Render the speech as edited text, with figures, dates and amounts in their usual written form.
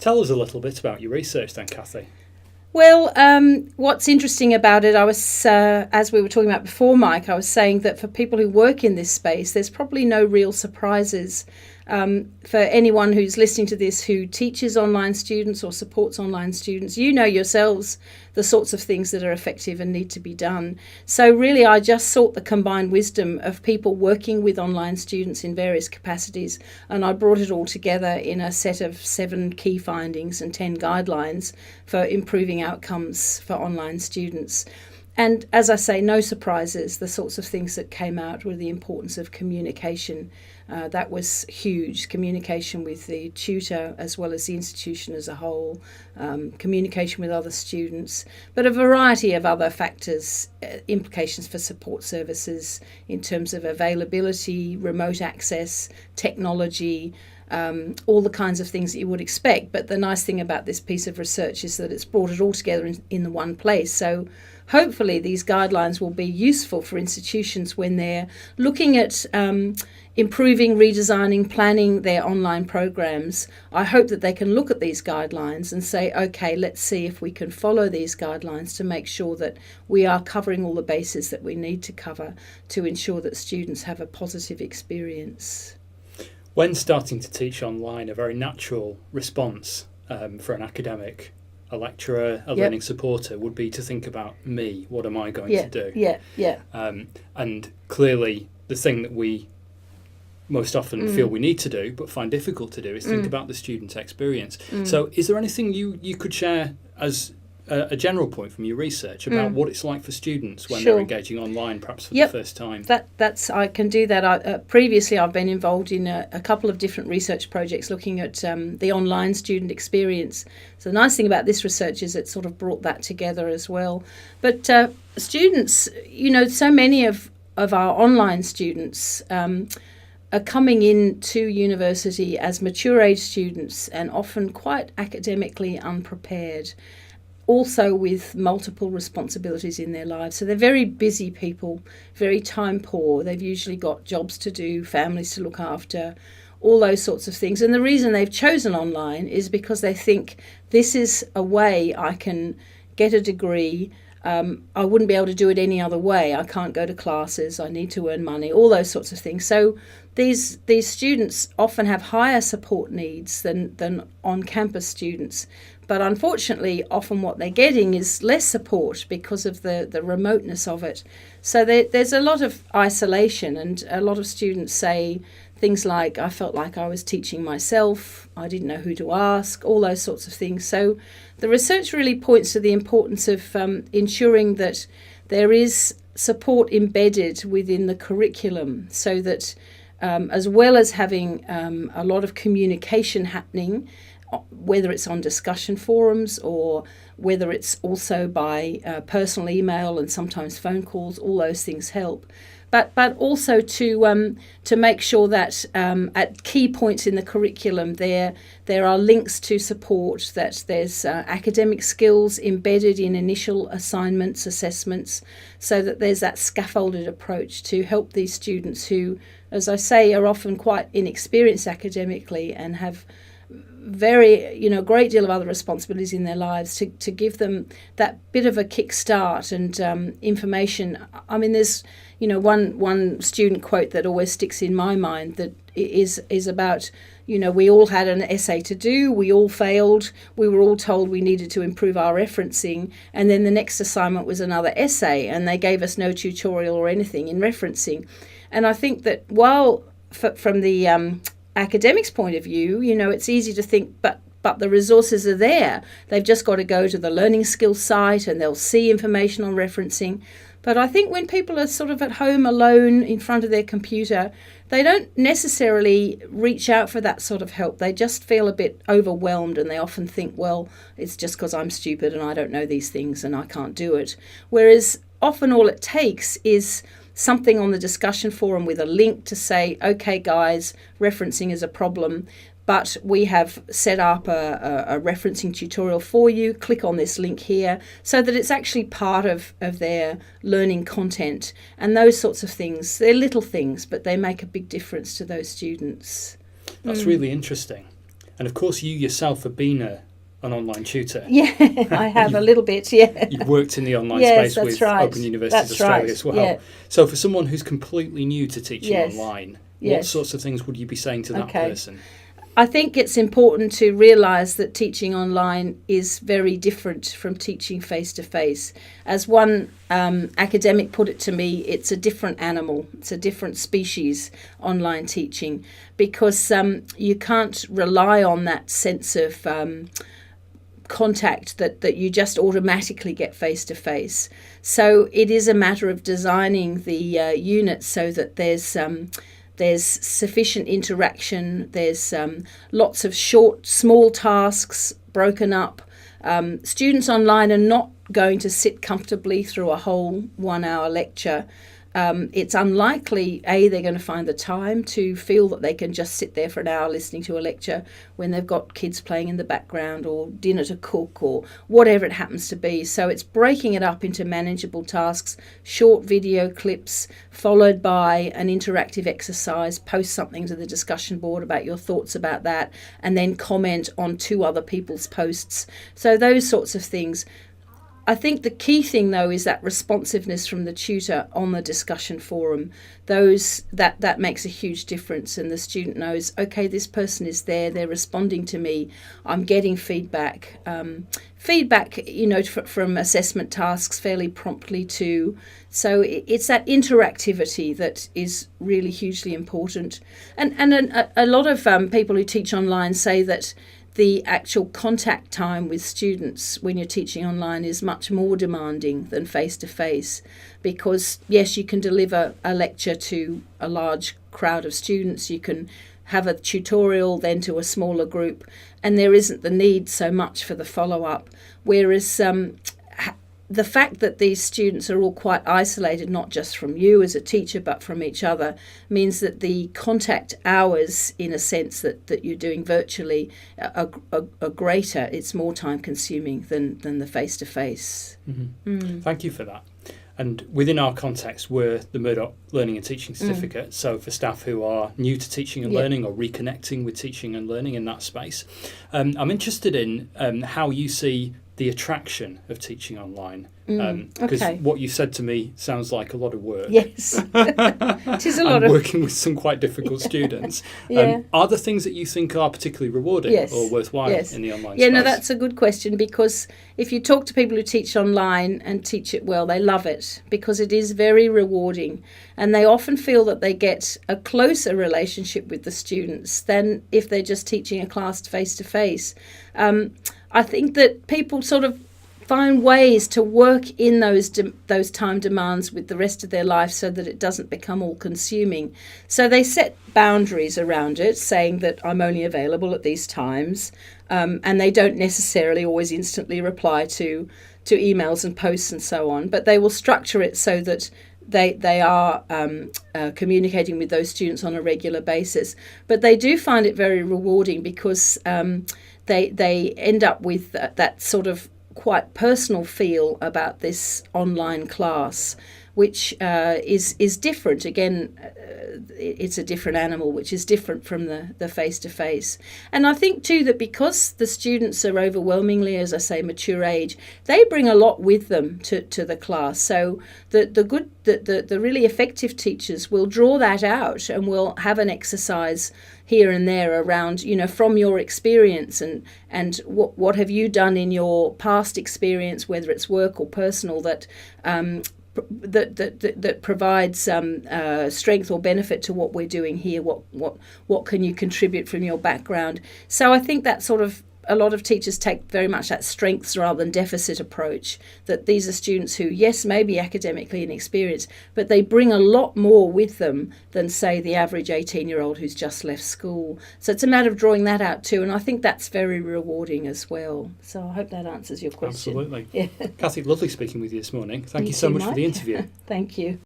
Tell us a little bit about your research then, Cathy. Well, what's interesting about it, I was, as we were talking about before, Mike, I was saying that for people who work in this space, there's probably no real surprises. For anyone who's listening to this who teaches online students or supports online students, you know yourselves the sorts of things that are effective and need to be done. So really, I just sought the combined wisdom of people working with online students in various capacities, and I brought it all together in a set of 7 key findings and 10 guidelines for improving outcomes for online students. And as I say, no surprises. The sorts of things that came out were the importance of communication. That was huge. Communication with the tutor as well as the institution as a whole, communication with other students, but a variety of other factors, implications for support services in terms of availability, remote access, technology, all the kinds of things that you would expect. But the nice thing about this piece of research is that it's brought it all together in the one place. So hopefully these guidelines will be useful for institutions when they're looking at improving, redesigning, planning their online programs. I hope that they can look at these guidelines and say, okay, let's see if we can follow these guidelines to make sure that we are covering all the bases that we need to cover to ensure that students have a positive experience. When starting to teach online, a very natural response for an academic, a lecturer, a learning supporter would be to think about me. What am I going to do? And clearly the thing that we most often feel we need to do but find difficult to do is think about the student experience. So is there anything you could share as a general point from your research about what it's like for students when they're engaging online, perhaps for the first time? That's I can do that. Previously, I've been involved in a couple of different research projects looking at the online student experience. So the nice thing about this research is it sort of brought that together as well. But students, so many of our online students are coming into university as mature age students and often quite academically unprepared, also with multiple responsibilities in their lives. So they're very busy people, very time poor. They've usually got jobs to do, families to look after, all those sorts of things. And the reason they've chosen online is because they think this is a way I can get a degree. I wouldn't be able to do it any other way. I can't go to classes. I need to earn money, all those sorts of things. So these students often have higher support needs than on-campus students. But unfortunately, often what they're getting is less support because of the remoteness of it. So there's a lot of isolation, and a lot of students say things like, I felt like I was teaching myself, I didn't know who to ask, all those sorts of things. So the research really points to the importance of ensuring that there is support embedded within the curriculum so that as well as having a lot of communication happening, whether it's on discussion forums or whether it's also by personal email and sometimes phone calls, all those things help. But also to make sure that at key points in the curriculum there are links to support, that there's academic skills embedded in initial assignments, assessments, so that there's that scaffolded approach to help these students who, as I say, are often quite inexperienced academically and have great deal of other responsibilities in their lives, to give them that bit of a kickstart and information. I mean, there's one student quote that always sticks in my mind that is about, we all had an essay to do, we all failed, we were all told we needed to improve our referencing, and then the next assignment was another essay, and they gave us no tutorial or anything in referencing. And I think that while from the academics' point of view, it's easy to think, but the resources are there. They've just got to go to the learning skills site and they'll see information on referencing. But I think when people are sort of at home alone in front of their computer, they don't necessarily reach out for that sort of help. They just feel a bit overwhelmed, and they often think, well, it's just because I'm stupid and I don't know these things and I can't do it. Whereas often all it takes is something on the discussion forum with a link to say, okay, guys, referencing is a problem, but we have set up a referencing tutorial for you. Click on this link here, so that it's actually part of their learning content. And those sorts of things, they're little things, but they make a big difference to those students. That's really interesting. And of course, you yourself have been an online tutor. Yeah, I have a little bit, yeah. You've worked in the online Yes, space with right. Open Universities That's Australia right. as well. Yeah. So for someone who's completely new to teaching Yes. online, what Yes. sorts of things would you be saying to that person? I think it's important to realise that teaching online is very different from teaching face-to-face. As one academic put it to me, it's a different animal, it's a different species, online teaching, because you can't rely on that sense of contact that you just automatically get face-to-face. So it is a matter of designing the unit so that there's sufficient interaction, there's lots of short, small tasks broken up. Students online are not going to sit comfortably through a whole 1 hour lecture. It's unlikely, they're going to find the time to feel that they can just sit there for an hour listening to a lecture when they've got kids playing in the background or dinner to cook or whatever it happens to be. So it's breaking it up into manageable tasks, short video clips, followed by an interactive exercise, post something to the discussion board about your thoughts about that, and then comment on 2 other people's posts. So those sorts of things. I think the key thing, though, is that responsiveness from the tutor on the discussion forum. That makes a huge difference, and the student knows, okay, this person is there, they're responding to me, I'm getting feedback. Feedback, from assessment tasks fairly promptly too. So it's that interactivity that is really hugely important. And a lot of people who teach online say that the actual contact time with students when you're teaching online is much more demanding than face-to-face, because yes, you can deliver a lecture to a large crowd of students, you can have a tutorial then to a smaller group, and there isn't the need so much for the follow-up, whereas the fact that these students are all quite isolated, not just from you as a teacher, but from each other, means that the contact hours, in a sense, that you're doing virtually are greater. It's more time consuming than the face-to-face. Thank you for that. And within our context, we're the Murdoch Learning and Teaching Certificate. So for staff who are new to teaching and learning or reconnecting with teaching and learning in that space, I'm interested in how you see the attraction of teaching online, because what you said to me sounds like a lot of work. Yes, it is a lot of working with some quite difficult students. Are there things that you think are particularly rewarding or worthwhile in the online space? No, that's a good question, because if you talk to people who teach online and teach it well, they love it because it is very rewarding, and they often feel that they get a closer relationship with the students than if they're just teaching a class face-to-face. I think that people sort of find ways to work in those time demands with the rest of their life so that it doesn't become all consuming. So they set boundaries around it, saying that I'm only available at these times, and they don't necessarily always instantly reply to emails and posts and so on, but they will structure it so that they are communicating with those students on a regular basis. But they do find it very rewarding because they end up with that sort of quite personal feel about this online class, which is different. Again, it's a different animal, which is different from the face-to-face. And I think too that because the students are overwhelmingly, as I say, mature age, they bring a lot with them to the class. So the really effective teachers will draw that out and will have an exercise here and there around, from your experience and what have you done in your past experience, whether it's work or personal, that provides strength or benefit to what we're doing here. What can you contribute from your background? So I think that sort of a lot of teachers take very much that strengths rather than deficit approach, that these are students who, yes, may be academically inexperienced, but they bring a lot more with them than, say, the average 18-year-old who's just left school. So it's a matter of drawing that out too, and I think that's very rewarding as well. So I hope that answers your question. Absolutely. Yeah. Cathy, lovely speaking with you this morning. Thank you so much for the interview. Thank you.